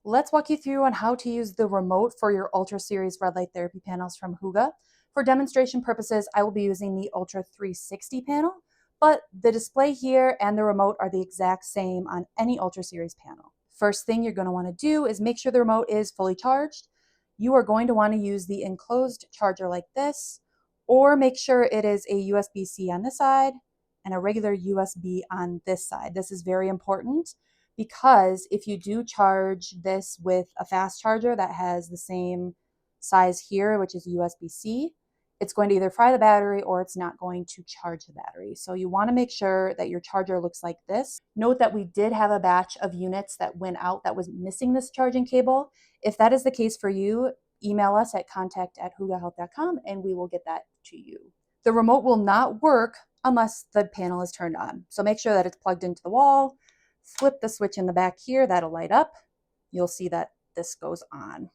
Let's walk you through on how to use the remote for your Ultra Series red light therapy panels from Hooga. For demonstration purposes, I will be using the Ultra 360 panel, but the display here and the remote are the exact same on any Ultra Series panel. First thing you're going to want to do is make sure the remote is fully charged. You are going to want to use the enclosed charger like this, or make sure it is a USB-C on this side and a regular USB on this side. This is very important because if you do charge this with a fast charger that has the same size here, which is USB-C, it's going to either fry the battery or it's not going to charge the battery. So you want to make sure that your charger looks like this. Note that we did have a batch of units that went out that was missing this charging cable. If that is the case for you, email us at contact@hoogahealth.com and we will get that to you. The remote will not work unless the panel is turned on. So make sure that it's plugged into the wall. Flip the switch in the back here, that'll light up. You'll see that this goes on.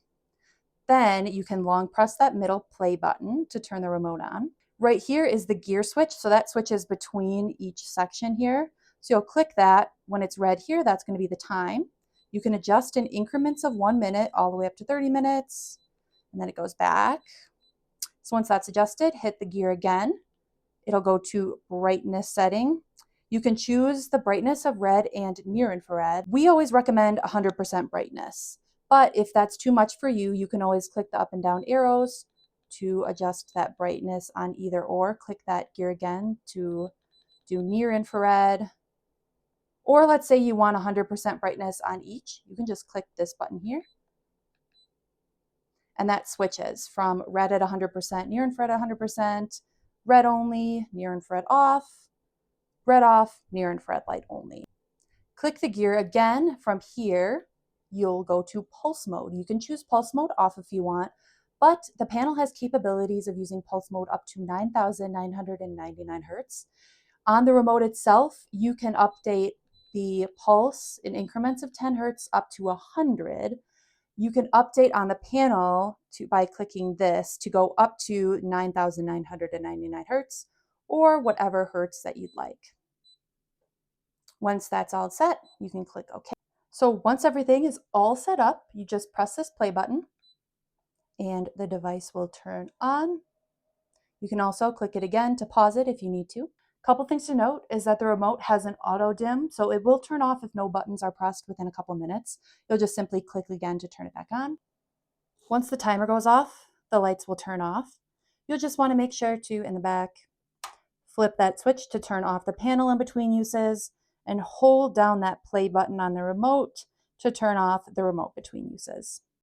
Then you can long press that middle play button to turn the remote on. Right here is the gear switch, so that switches between each section here. So you'll click that. When it's red here, that's going to be the time. You can adjust in increments of 1 minute all the way up to 30 minutes, and then it goes back. So once that's adjusted, hit the gear again. It'll go to brightness setting. You can choose the brightness of red and near infrared. We always recommend 100% brightness, but if that's too much for you, you can always click the up and down arrows to adjust that brightness on either or. Click that gear again to do near infrared. Or let's say you want 100% brightness on each. You can just click this button here. And that switches from red at 100%, near infrared at 100%, red only, near infrared off, red off, near infrared light only. Click the gear again. From here, you'll go to pulse mode. You can choose pulse mode off if you want, but the panel has capabilities of using pulse mode up to 9,999 hertz. On the remote itself, you can update the pulse in increments of 10 hertz up to 100. You can update on the panel by clicking this to go up to 9,999 hertz or whatever hertz that you'd like. Once that's all set, you can click OK. So once everything is all set up, you just press this play button and the device will turn on. You can also click it again to pause it if you need to. Couple things to note is that the remote has an auto dim, so it will turn off if no buttons are pressed within a couple minutes. You'll just simply click again to turn it back on. Once the timer goes off, the lights will turn off. You'll just want to make sure to, in the back, flip that switch to turn off the panel in between uses and hold down that play button on the remote to turn off the remote between uses.